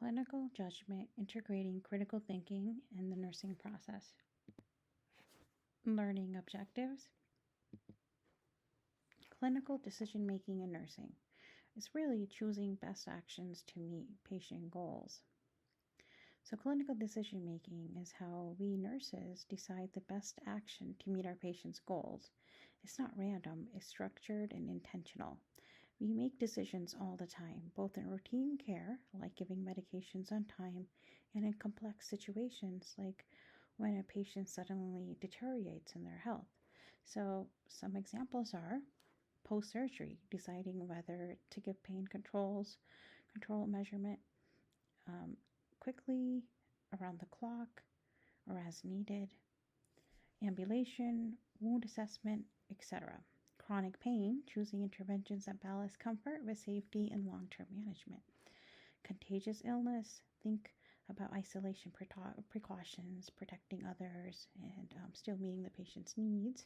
Clinical judgment integrating critical thinking in the nursing process. Learning objectives. Clinical decision making in nursing is really choosing best actions to meet patient goals. So, clinical decision making is how we nurses decide the best action to meet our patient's goals. It's not random, it's structured and intentional. We make decisions all the time, both in routine care, like giving medications on time, and in complex situations, like when a patient suddenly deteriorates in their health. So, some examples are post surgery, deciding whether to give pain control measurement quickly, around the clock, or as needed, ambulation, wound assessment, etc. Chronic pain, choosing interventions that balance comfort with safety and long term management. Contagious illness, think about isolation precautions, protecting others, and still meeting the patient's needs.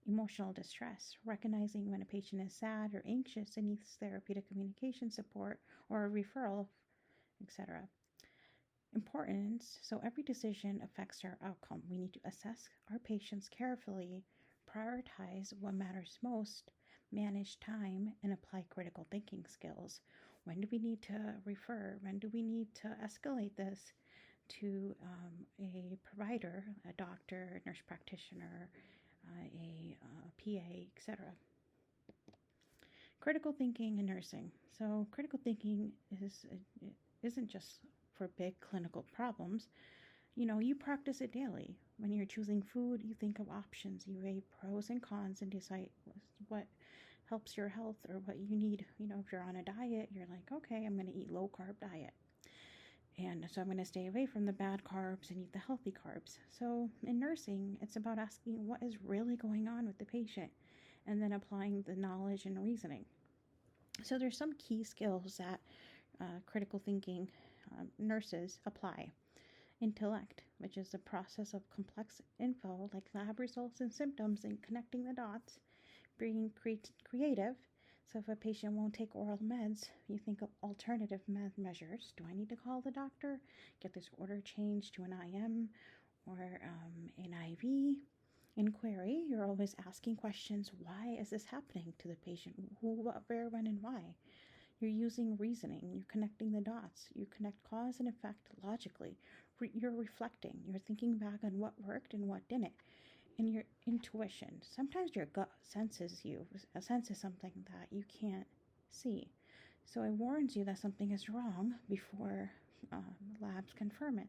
Emotional distress, recognizing when a patient is sad or anxious and needs therapeutic communication support or a referral, etc. Importance, so every decision affects our outcome. We need to assess our patients carefully, prioritize what matters most, manage time, and apply critical thinking skills. When do we need to refer? When do we need to escalate this to a provider, a doctor, a nurse practitioner, a PA, etc.? Critical thinking in nursing. So critical thinking isn't just for big clinical problems. You practice it daily. When you're choosing food, you think of options, you weigh pros and cons and decide what helps your health or what you need. If you're on a diet, you're like, okay, I'm going to eat low carb diet. And so I'm going to stay away from the bad carbs and eat the healthy carbs. So in nursing, it's about asking what is really going on with the patient and then applying the knowledge and reasoning. So there's some key skills that critical thinking nurses apply. Intellect, which is the process of complex info like lab results and symptoms and connecting the dots. Being creative. So if a patient won't take oral meds, you think of alternative measures. Do I need to call the doctor, get this order changed to an IM or an IV? Inquiry, you're always asking questions. Why is this happening to the patient? Who, what, where, when, and why? You're using reasoning. You're connecting the dots. You connect cause and effect logically. You're reflecting. You're thinking back on what worked and what didn't. And your intuition. Sometimes your gut senses something that you can't see. So it warns you that something is wrong before labs confirm it.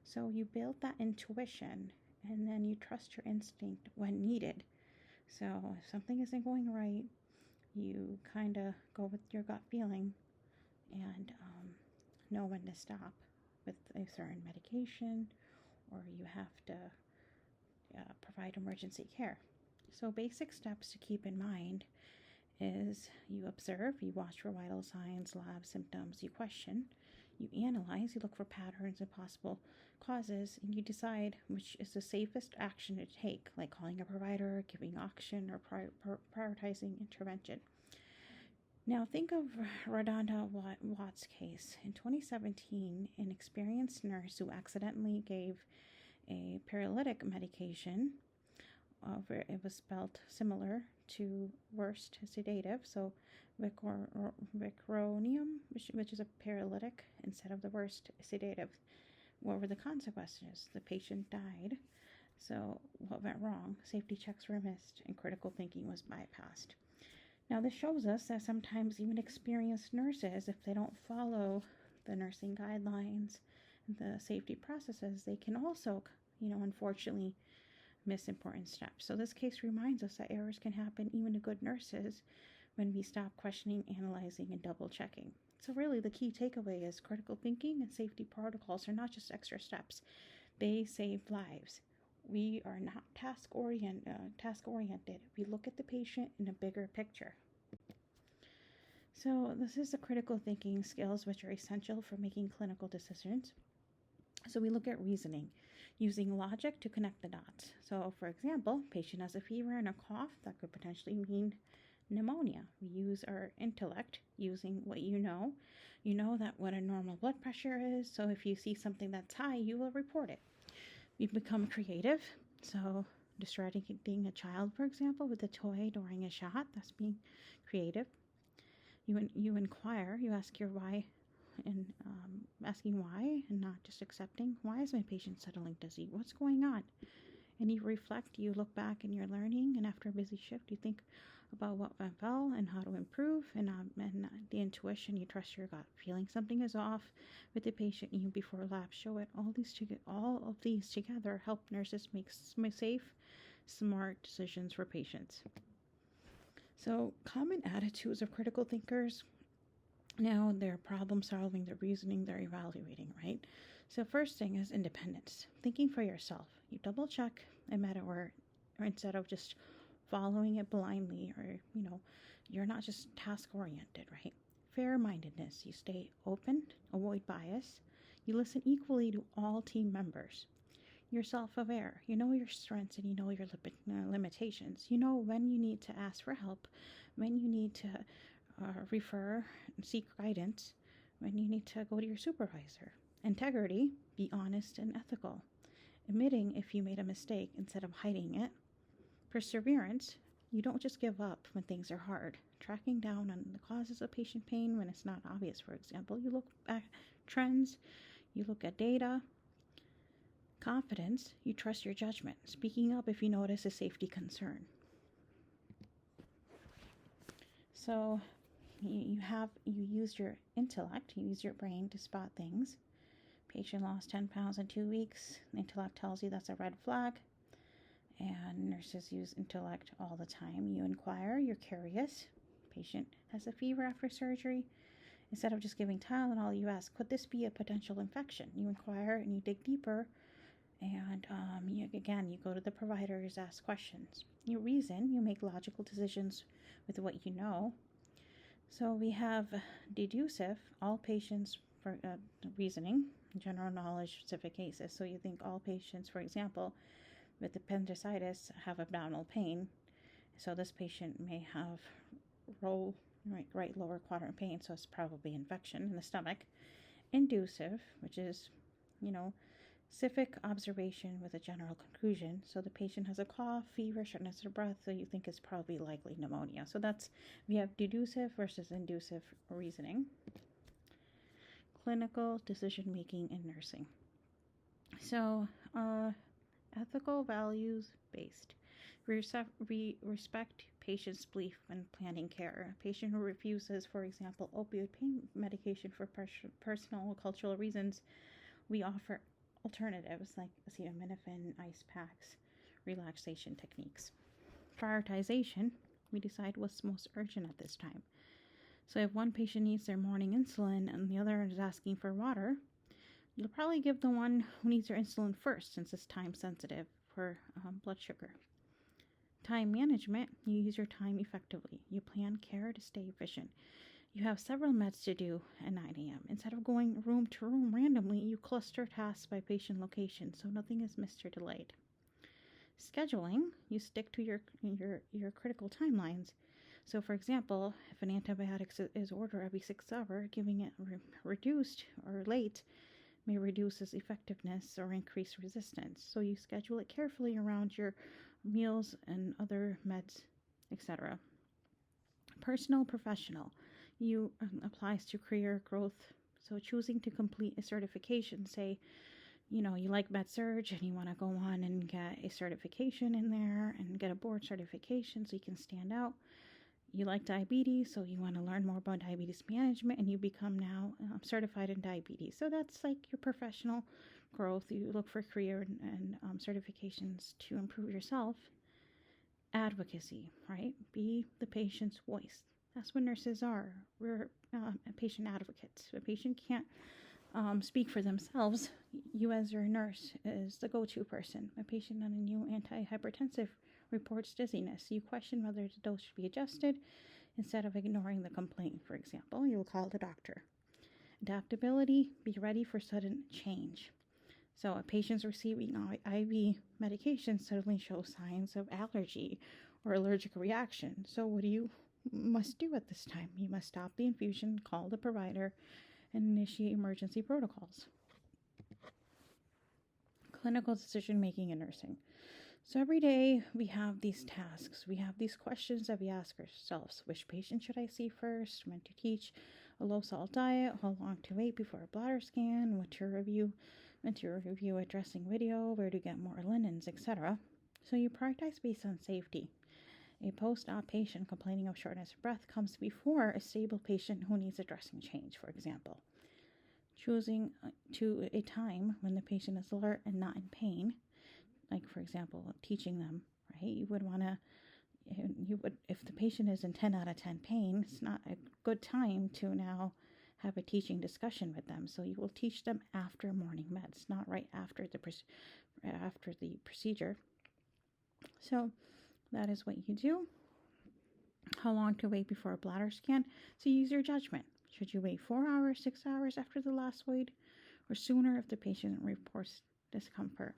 So you build that intuition and then you trust your instinct when needed. So if something isn't going right, you kind of go with your gut feeling and know when to stop with a certain medication, or you have to provide emergency care. So basic steps to keep in mind is you observe, you watch for vital signs, lab symptoms, you question, you analyze, you look for patterns and possible causes, and you decide which is the safest action to take, like calling a provider, giving oxygen, or prioritizing intervention. Now think of Radhonda Watt's case. In 2017, an experienced nurse who accidentally gave a paralytic medication, where it was spelled similar to worst sedative, so Vicronium, which is a paralytic, instead of the worst sedative. What were the consequences? The patient died. So what went wrong? Safety checks were missed and critical thinking was bypassed. Now this shows us that sometimes even experienced nurses, if they don't follow the nursing guidelines and the safety processes, they can also, unfortunately miss important steps. So this case reminds us that errors can happen even to good nurses when we stop questioning, analyzing, and double checking. So really the key takeaway is critical thinking and safety protocols are not just extra steps. They save lives. We are not task oriented. We look at the patient in a bigger picture. So this is the critical thinking skills which are essential for making clinical decisions. So we look at reasoning, using logic to connect the dots. So for example, patient has a fever and a cough. That could potentially mean pneumonia. We use our intellect using what you know. You know that what a normal blood pressure is, so if you see something that's high, you will report it. You become creative. So distracting a child, for example, with a toy during a shot, that's being creative. You inquire, you ask your why, and asking why and not just accepting. Why is my patient suddenly dizzy? What's going on? And you reflect, you look back and you're learning, and after a busy shift, you think about what went well and how to improve, and the intuition, you trust your gut. Feeling something is off with the patient, you before labs show it. All of these together help nurses make safe, smart decisions for patients. So, common attitudes of critical thinkers. Now, they're problem solving, they're reasoning, they're evaluating, right? So, first thing is independence, thinking for yourself. You double check a meta or instead of just following it blindly, or, you're not just task oriented, right? Fair mindedness, you stay open, avoid bias, you listen equally to all team members. You're self aware, you know your strengths and you know your limitations. You know when you need to ask for help, when you need to refer and seek guidance, when you need to go to your supervisor. Integrity, be honest and ethical. Admitting if you made a mistake instead of hiding it. Perseverance, you don't just give up when things are hard. Tracking down on the causes of patient pain when it's not obvious, for example. You look at trends, you look at data. Confidence, you trust your judgment. Speaking up if you notice a safety concern. So you use your intellect, you use your brain to spot things. Patient lost 10 pounds in 2 weeks. The intellect tells you that's a red flag. And nurses use intellect all the time. You inquire, you're curious. Patient has a fever after surgery. Instead of just giving Tylenol, you ask, could this be a potential infection? You inquire and you dig deeper. And you go to the providers, ask questions. You reason, you make logical decisions with what you know. So we have deducive, all patients for reasoning, general knowledge, specific cases. So you think all patients, for example, with appendicitis have abdominal pain. So this patient may have right lower quadrant pain, so it's probably infection in the stomach. Inducive, which is, specific observation with a general conclusion. So the patient has a cough, fever, shortness of breath, so you think it's probably likely pneumonia. So we have deducive versus inducive reasoning. Clinical decision making in nursing. So ethical values based. We respect patient's belief when planning care. A patient who refuses, for example, opioid pain medication for personal or cultural reasons, we offer alternatives like acetaminophen, ice packs, relaxation techniques. Prioritization, we decide what's most urgent at this time. So if one patient needs their morning insulin and the other is asking for water, you'll probably give the one who needs their insulin first since it's time sensitive for blood sugar. Time management, you use your time effectively. You plan care to stay efficient. You have several meds to do at 9 a.m. Instead of going room to room randomly, you cluster tasks by patient location so nothing is missed or delayed. Scheduling, you stick to your critical timelines. So, for example, if an antibiotic is ordered every 6 hours, giving it reduced or late may reduce its effectiveness or increase resistance. So you schedule it carefully around your meals and other meds, etc. Personal, professional. You applies to career growth. So choosing to complete a certification, say, you like med-surg and you want to go on and get a certification in there and get a board certification so you can stand out. You like diabetes, so you want to learn more about diabetes management and you become now certified in diabetes. So that's like your professional growth. You look for career and certifications to improve yourself. Advocacy, right? Be the patient's voice. That's what nurses are. We're patient advocates. A patient can't speak for themselves. You as your nurse is the go-to person. A patient on a new antihypertensive reports dizziness. You question whether the dose should be adjusted. Instead of ignoring the complaint, for example, you'll call the doctor. Adaptability, be ready for sudden change. So a patient's receiving IV medication suddenly shows signs of allergy or allergic reaction. So what do? must do at this time. You must stop the infusion, call the provider, and initiate emergency protocols. Clinical decision making in nursing. So every day we have these tasks, we have these questions that we ask ourselves. Which patient should I see first? When to teach a low salt diet? How long to wait before a bladder scan? When to review a dressing video? Where to get more linens, etc. So you prioritize based on safety. A post-op patient complaining of shortness of breath comes before a stable patient who needs a dressing change, for example. Choosing to a time when the patient is alert and not in pain, like for example, teaching them, right? If the patient is in 10 out of 10 pain, it's not a good time to now have a teaching discussion with them. So you will teach them after morning meds, not right after the procedure. So that is what you do. How long to wait before a bladder scan? So use your judgment. Should you wait 4 hours, 6 hours after the last void, or sooner if the patient reports discomfort?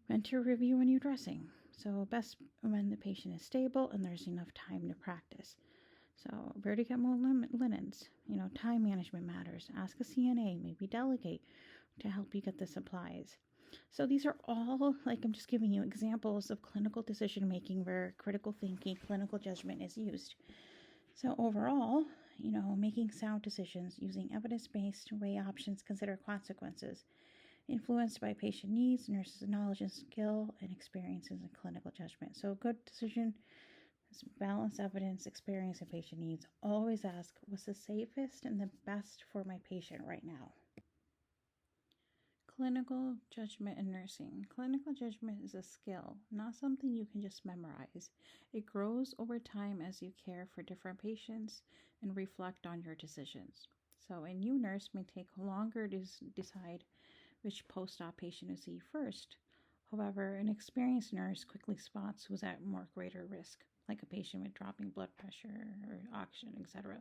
When to review a new dressing. So best when the patient is stable and there's enough time to practice. So where to get more linens? Time management matters. Ask a CNA, maybe delegate to help you get the supplies. So these are all, I'm just giving you examples of clinical decision making where critical thinking, clinical judgment is used. So overall, making sound decisions using evidence-based weigh options, consider consequences, influenced by patient needs, nurses' knowledge and skill, and experiences in clinical judgment. So a good decision is balance evidence, experience, and patient needs. Always ask, what's the safest and the best for my patient right now? Clinical judgment in nursing. Clinical judgment is a skill, not something you can just memorize. It grows over time as you care for different patients and reflect on your decisions. So a new nurse may take longer to decide which post-op patient to see first. However, an experienced nurse quickly spots who's at more greater risk, like a patient with dropping blood pressure or oxygen, etc.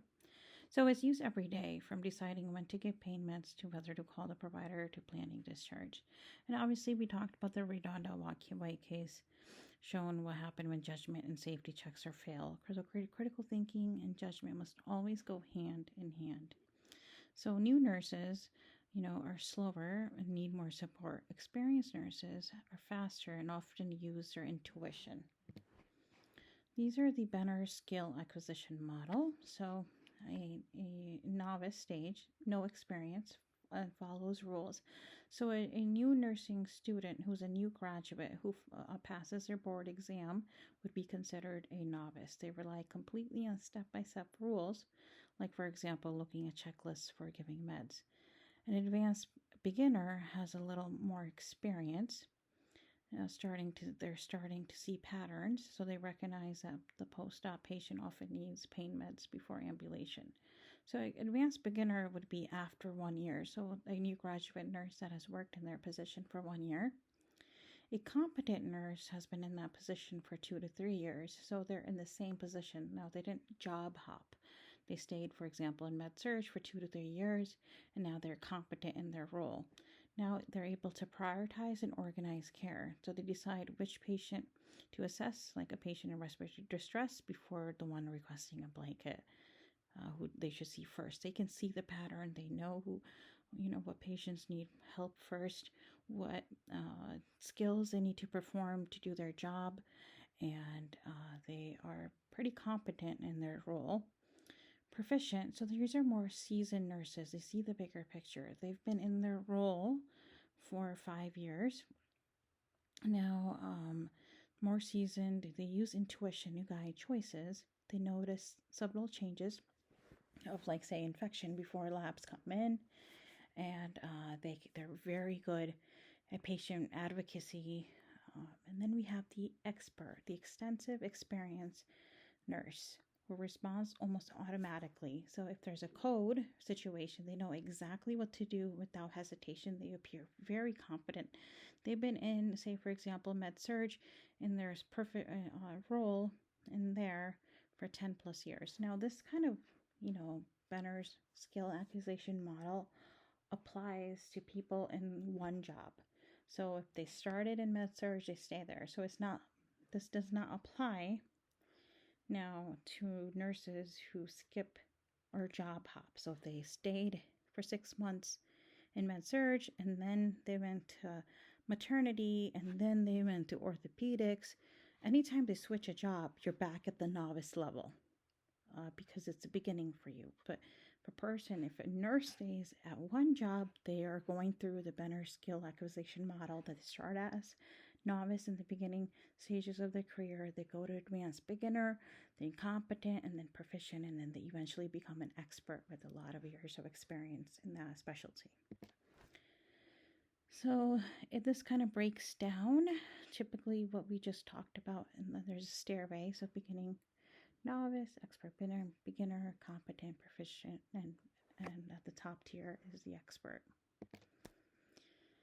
So it's used every day, from deciding when to give pain meds to whether to call the provider to planning discharge. And obviously, we talked about the Redondo White case, showing what happened when judgment and safety checks are failed. So critical thinking and judgment must always go hand in hand. So new nurses, are slower and need more support. Experienced nurses are faster and often use their intuition. These are the Benner skill acquisition model. So a novice stage, no experience, follows rules. So a new nursing student who's a new graduate who passes their board exam would be considered a novice. They rely completely on step-by-step rules, like for example, looking at checklists for giving meds. An advanced beginner has a little more experience. They're starting to see patterns, so they recognize that the post-op patient often needs pain meds before ambulation. So an advanced beginner would be after 1 year, so a new graduate nurse that has worked in their position for 1 year. A competent nurse has been in that position for 2 to 3 years, so they're in the same position. Now, they didn't job hop. They stayed, for example, in med-surg for 2 to 3 years, and now they're competent in their role. Now they're able to prioritize and organize care. So they decide which patient to assess, like a patient in respiratory distress, before the one requesting a blanket, who they should see first. They can see the pattern. They know what patients need help first, what skills they need to perform to do their job, and they are pretty competent in their role. Proficient, so these are more seasoned nurses. They see the bigger picture. They've been in their role for 5 years. Now, more seasoned, they use intuition to guide choices. They notice subtle changes of, like, say, infection before labs come in. And they're very good at patient advocacy. And then we have the expert, the extensive experience nurse, who responds almost automatically. So if there's a code situation, they know exactly what to do without hesitation. They appear very competent. They've been in, say, for example, med-surg, in their perfect role in there for 10 plus years. Now, this kind of, Benner's skill acquisition model applies to people in one job. So if they started in med-surg, they stay there. So this does not apply Now, to nurses who skip or job hop, so if they stayed for 6 months in med surg and then they went to maternity and then they went to orthopedics, anytime they switch a job, you're back at the novice level because it's a beginning for you. But if a person, if a nurse stays at one job, they are going through the Benner skill acquisition model that they start as novice in the beginning stages of their career. They go to advanced beginner, then competent, and then proficient, and then they eventually become an expert with a lot of years of experience in that specialty. So this kind of breaks down typically what we just talked about, and there's a stairway. So beginning, novice, expert, beginner, competent, proficient, and at the top tier is the expert.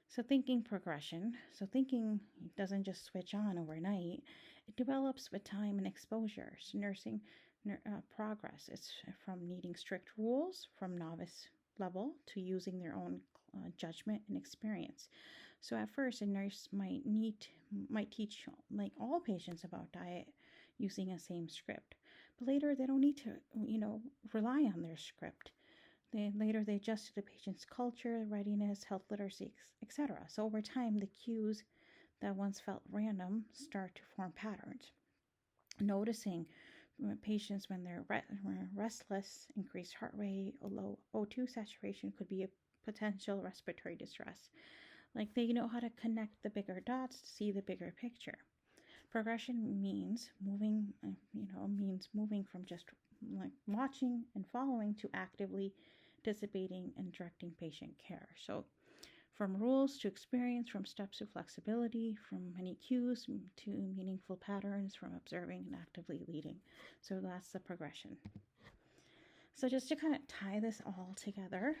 So thinking progression. So thinking doesn't just switch on overnight. It develops with time and exposure. So nursing progress is from needing strict rules from novice level to using their own judgment and experience. So at first, a nurse might teach like all patients about diet using a same script, but later they don't need to rely on their script. Later they adjust to the patient's culture, readiness, health literacy, etc. So over time, the cues that once felt random start to form patterns. Noticing patients when they're restless, increased heart rate, or low O2 saturation could be a potential respiratory distress. Like they know how to connect the bigger dots to see the bigger picture. Progression means moving from just like watching and following to actively anticipating and directing patient care. So from rules to experience, from steps to flexibility, from many cues to meaningful patterns, from observing and actively leading. So that's the progression. So just to kind of tie this all together,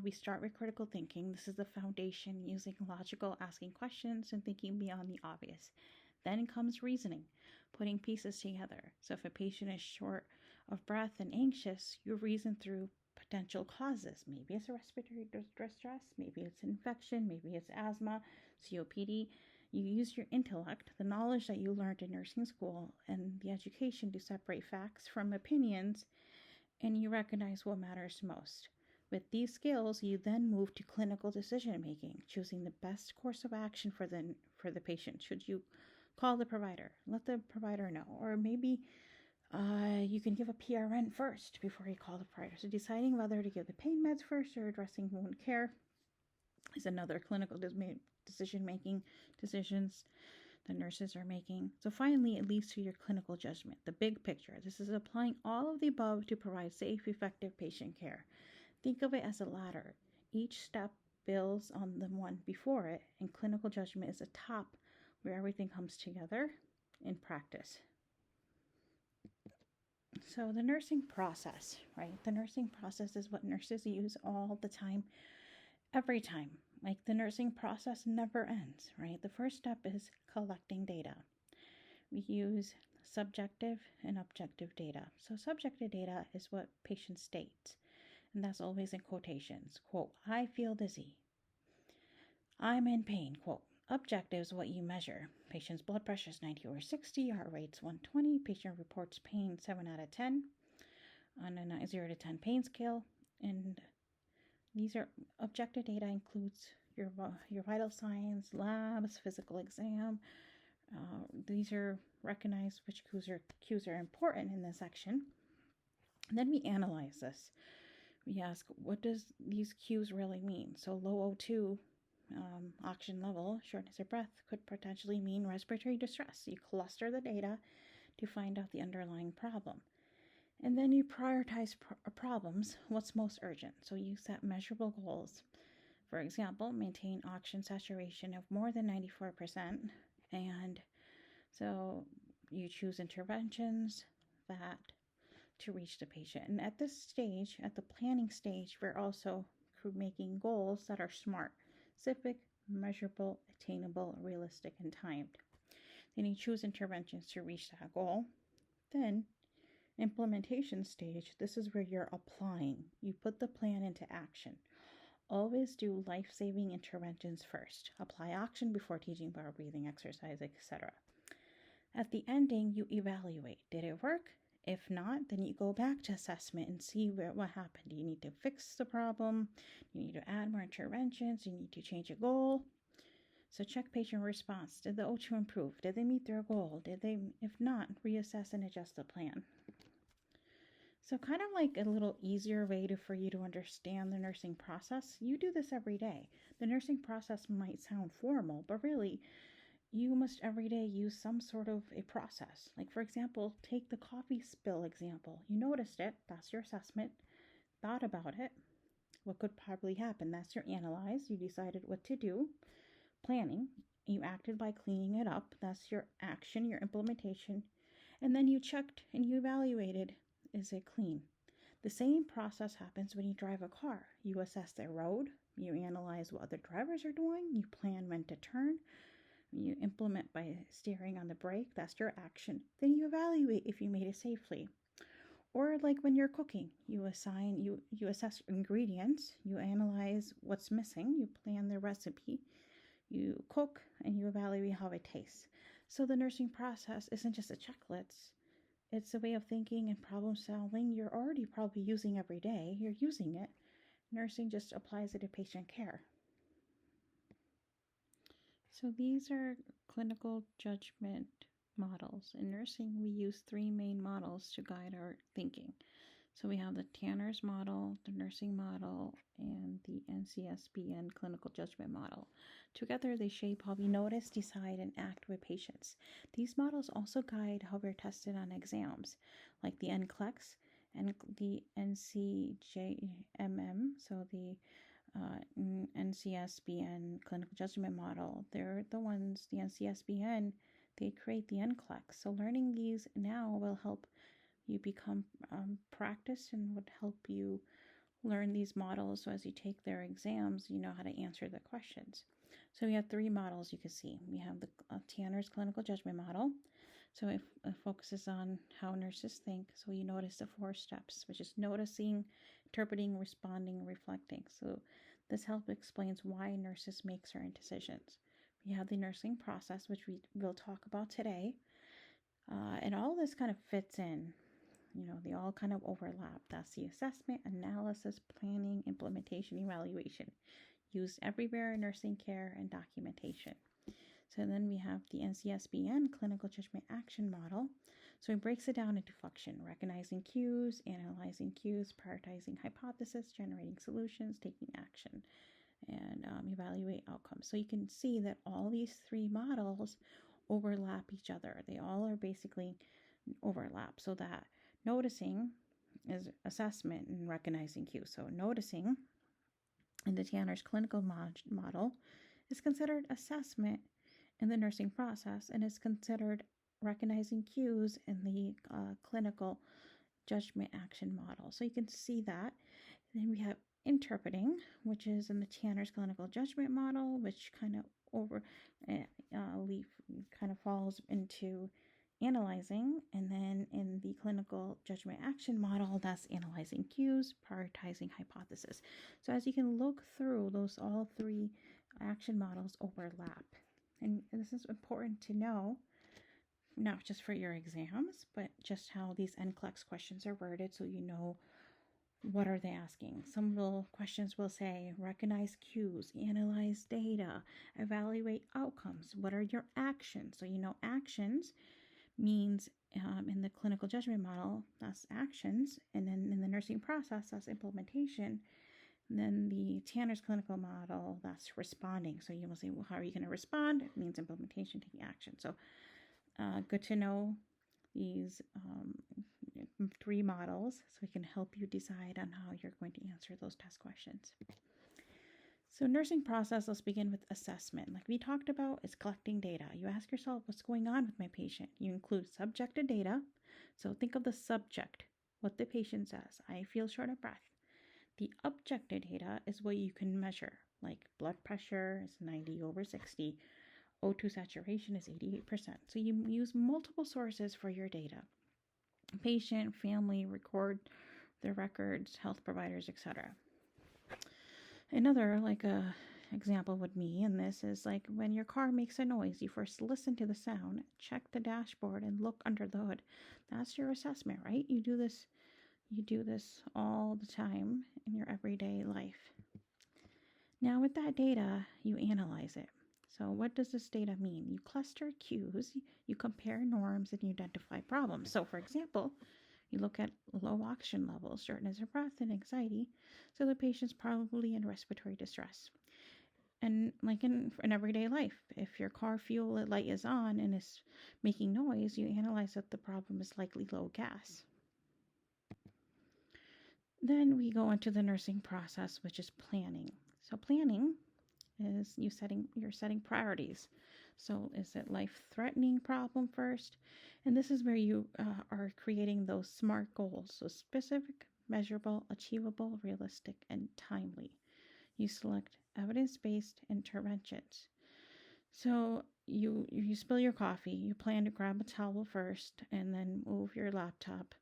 we start with critical thinking. This is the foundation, using logical, asking questions, and thinking beyond the obvious. Then comes reasoning, putting pieces together. So if a patient is short of breath and anxious, you reason through potential causes. Maybe it's a respiratory distress, maybe it's infection, maybe it's asthma, COPD. You use your intellect, the knowledge that you learned in nursing school, and the education to separate facts from opinions, and you recognize what matters most. With these skills, you then move to clinical decision making, choosing the best course of action for the patient. Should you call the provider? Let the provider know. Or maybe you can give a PRN first before you call the provider. So deciding whether to give the pain meds first or addressing wound care is another clinical decision making decisions the nurses are making. So finally, it leads to your clinical judgment, the big picture. This is applying all of the above to provide safe, effective patient care. Think of it as a ladder. Each step builds on the one before it, and clinical judgment is a top where everything comes together in practice. So the nursing process, right? The nursing process is what nurses use all the time, every time. Like the nursing process never ends, right? The first step is collecting data. We use subjective and objective data. So subjective data is what patient states, and that's always in quotations. Quote, I feel dizzy. I'm in pain. Quote, objective is what you measure. Patient's blood pressure is 90 over 60, heart rate's 120. Patient reports pain 7 out of 10 on a 0 to 10 pain scale. And these are objective data, includes your vital signs, labs, physical exam. These are recognized which cues are important in this section. And then we analyze this. We ask, what does these cues really mean? So low O2 oxygen level, shortness of breath could potentially mean respiratory distress. You cluster the data to find out the underlying problem. And then you prioritize problems, what's most urgent. So you set measurable goals. For example, maintain oxygen saturation of more than 94%. And so you choose interventions that to reach the patient. And at this stage, at the planning stage, we're also making goals that are SMART: specific, measurable, attainable, realistic, and timed. Then you choose interventions to reach that goal. Then implementation stage, this is where you're applying. You put the plan into action. Always do life-saving interventions first. Apply oxygen before teaching bar breathing exercise, etc. At the ending, you evaluate. Did it work? If not, then you go back to assessment and see what happened. Do you need to fix the problem? Do you need to add more interventions? Do you need to change a goal? So check patient response. Did the O2 improve? Did they meet their goal? If not, reassess and adjust the plan. So kind of like a little easier way for you to understand the nursing process. You do this every day. The nursing process might sound formal, but really you must every day use some sort of a process. Like, for example, take the coffee spill example. You noticed it, that's your assessment, thought about it, what could probably happen, that's your analyze, you decided what to do, planning, you acted by cleaning it up, that's your action, your implementation, and then you checked and you evaluated, is it clean? The same process happens when you drive a car. You assess the road, you analyze what other drivers are doing, you plan when to turn, you implement by steering on the brake, that's your action. Then you evaluate if you made it safely. Or like when you're cooking, you assess ingredients, you analyze what's missing, you plan the recipe, you cook, and you evaluate how it tastes. So the nursing process isn't just a checklist. It's a way of thinking and problem solving you're already probably using every day. You're using it. Nursing just applies it to patient care. So these are clinical judgment models. In nursing, we use three main models to guide our thinking. So we have the Tanner's model, the nursing model, and the NCSBN clinical judgment model. Together, they shape how we notice, decide, and act with patients. These models also guide how we're tested on exams, like the NCLEX and the NCJMM, so the NCSBN clinical judgment model. They're the ones, the NCSBN, they create the NCLEX. So learning these now will help you become practice and would help you learn these models. So as you take their exams, you know how to answer the questions. So we have three models you can see. We have the Tanner's clinical judgment model. So it focuses on how nurses think. So you notice the 4 steps, which is noticing, interpreting, responding, reflecting. So this help explains why nurses make certain decisions. We have the nursing process, which we will talk about today. And all this kind of fits in. You know, they all kind of overlap. That's the assessment, analysis, planning, implementation, evaluation, used everywhere in nursing care and documentation. So then we have the NCSBN clinical judgment action model. So it breaks it down into function, recognizing cues, analyzing cues, prioritizing hypothesis, generating solutions, taking action, and evaluate outcomes. So you can see that all these three models overlap each other. They all are basically overlap, so that noticing is assessment and recognizing cues. So noticing in the Tanner's clinical model is considered assessment in the nursing process and is considered recognizing cues in the clinical judgment action model. So you can see that. Then we have interpreting, which is in the Tanner's clinical judgment model, which kind of kind of falls into analyzing, and then in the clinical judgment action model, that's analyzing cues, prioritizing hypothesis. So as you can look through those, all three action models overlap, and this is important to know, not just for your exams, but just how these NCLEX questions are worded, so you know what are they asking. Some questions will say recognize cues, analyze data, evaluate outcomes. What are your actions? So you know actions means in the clinical judgment model, that's actions, and then in the nursing process, that's implementation. And then the Tanner's clinical model, that's responding. So you will say, well, how are you going to respond? It means implementation, taking action. So good to know these 3 models so we can help you decide on how you're going to answer those test questions. So nursing process, let's begin with assessment. Like we talked about, is collecting data. You ask yourself, what's going on with my patient? You include subjective data. So think of the subject, what the patient says. I feel short of breath. The objective data is what you can measure, like blood pressure is 90/60. O2 saturation is 88%. So you use multiple sources for your data. Patient, family, record their records, health providers, etc. Another, like example would be in this is like when your car makes a noise, you first listen to the sound, check the dashboard, and look under the hood. That's your assessment, right? You do this all the time in your everyday life. Now, with that data, you analyze it. So, what does this data mean? You cluster cues, you compare norms, and you identify problems. So, for example, you look at low oxygen levels, shortness of breath, and anxiety. So, the patient's probably in respiratory distress. And, like in everyday life, if your car fuel light is on and is making noise, you analyze that the problem is likely low gas. Then we go into the nursing process, which is planning. So, planning is you're setting priorities. So is it life-threatening problem first? And this is where you are creating those SMART goals. So specific, measurable, achievable, realistic, and timely. You select evidence-based interventions. So you spill your coffee, you plan to grab a towel first and then move your laptop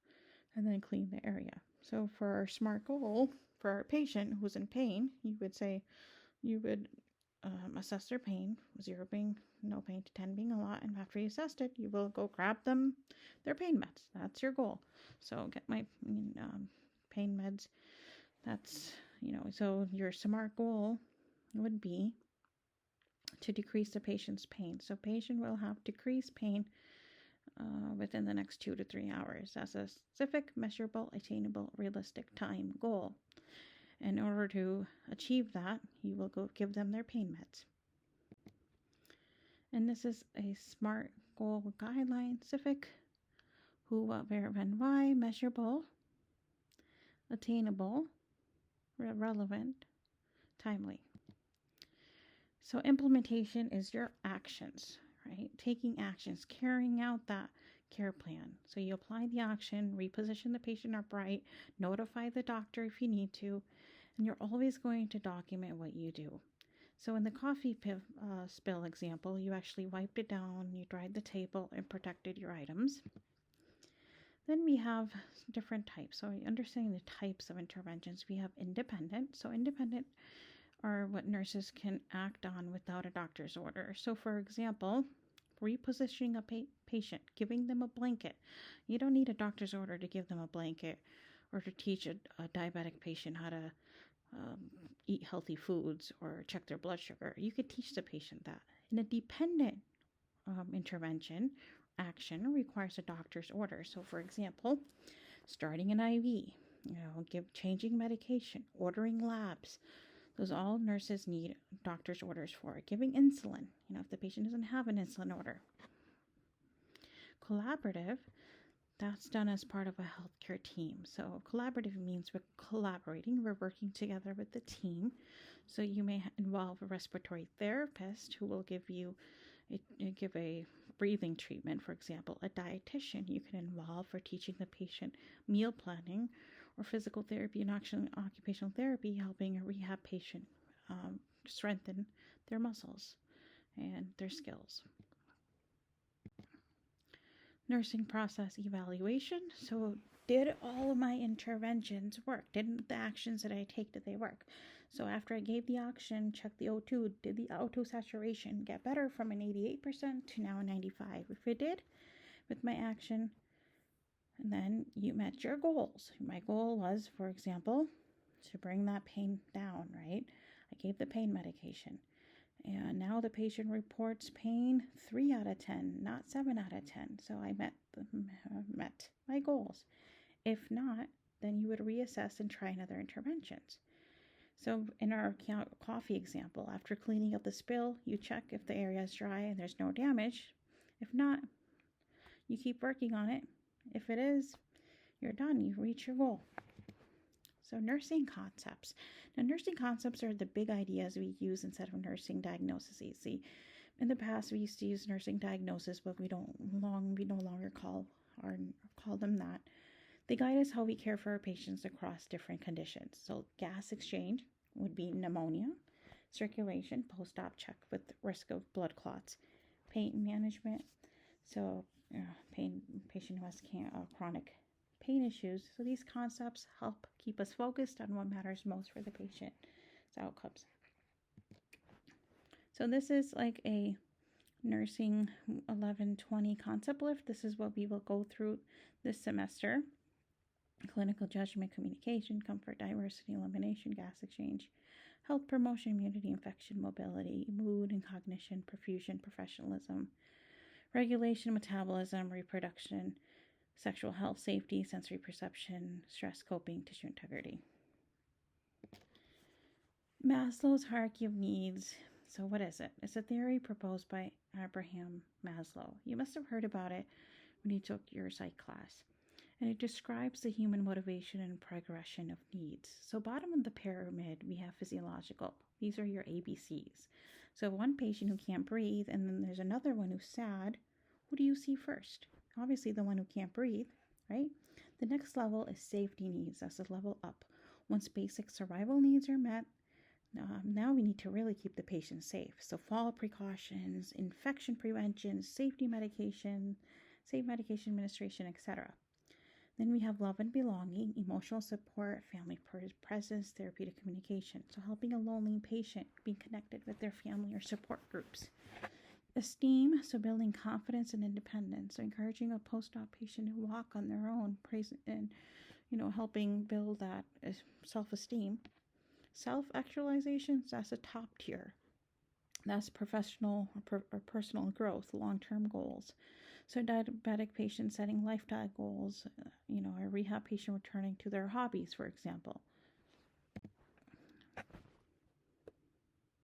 and then clean the area. So for our SMART goal, for our patient who's in pain, you would assess their pain, 0 being no pain to 10 being a lot, and after you assessed it, you will go grab them their pain meds. That's your goal. So get my pain meds. That's, so your SMART goal would be to decrease the patient's pain. So patient will have decreased pain within the next 2 to 3 hours. That's a specific, measurable, attainable, realistic time goal. In order to achieve that, you will go give them their pain meds. And this is a SMART goal guideline: specific, who, what, where, when, why, measurable, attainable, relevant, timely. So implementation is your actions, right? Taking actions, carrying out that care plan. So you apply the action, reposition the patient upright, notify the doctor if you need to, and you're always going to document what you do. So in the coffee spill example, you actually wiped it down, you dried the table, and protected your items. Then we have different types. So understanding the types of interventions, we have independent. So independent are what nurses can act on without a doctor's order. So for example, repositioning a patient, giving them a blanket. You don't need a doctor's order to give them a blanket or to teach a diabetic patient how to eat healthy foods or check their blood sugar. You could teach the patient that. And a dependent intervention action requires a doctor's order. So, for example, starting an IV, changing medication, ordering labs. Those all nurses need doctor's orders for. Giving insulin, if the patient doesn't have an insulin order. Collaborative, that's done as part of a healthcare team. So collaborative means we're collaborating, we're working together with the team. So you may involve a respiratory therapist who will give a breathing treatment, for example. A dietitian you can involve for teaching the patient meal planning, or physical therapy and occupational therapy helping a rehab patient strengthen their muscles and their skills. Nursing process evaluation. So did all of my interventions work? Did the actions that I take, did they work? So after I gave the action, check the O2, did the O2 saturation get better from an 88% to now a 95? If it did, with my action, and then you met your goals. My goal was, for example, to bring that pain down, right? I gave the pain medication. And now the patient reports pain 3 out of 10, not 7 out of 10. So I met my goals. If not, then you would reassess and try another interventions. So in our coffee example, after cleaning up the spill, you check if the area is dry and there's no damage. If not, you keep working on it. If it is, you're done. You reach your goal. So nursing concepts. Now, nursing concepts are the big ideas we use instead of nursing diagnoses. See, in the past, we used to use nursing diagnosis, but we no longer call them that. They guide us how we care for our patients across different conditions. So gas exchange would be pneumonia, circulation, post-op check with risk of blood clots, pain management. So patient who has chronic pain issues. So these concepts help keep us focused on what matters most for the patient's outcomes. So this is like a nursing 1120 concept lift. This is what we will go through this semester. Clinical judgment, communication, comfort, diversity, elimination, gas exchange, health promotion, immunity, infection, mobility, mood and cognition, perfusion, professionalism, regulation, metabolism, reproduction, sexual health, safety, sensory perception, stress coping, tissue integrity. Maslow's hierarchy of needs. So, what is it? It's a theory proposed by Abraham Maslow. You must have heard about it when you took your psych class. And it describes the human motivation and progression of needs. So, bottom of the pyramid, we have physiological. These are your ABCs. So, one patient who can't breathe, and then there's another one who's sad. Who do you see first? Obviously, the one who can't breathe, right? The next level is safety needs. That's a level up. Once basic survival needs are met, now we need to really keep the patient safe. So, fall precautions, infection prevention, safety medication, safe medication administration, etc. Then we have love and belonging, emotional support, family presence, therapeutic communication. So helping a lonely patient be connected with their family or support groups. Esteem, so building confidence and independence. So encouraging a post-op patient to walk on their own, and helping build that self-esteem. Self-actualization, that's a top tier. That's professional or personal growth, long-term goals. So diabetic patients setting lifestyle goals, a rehab patient returning to their hobbies, for example.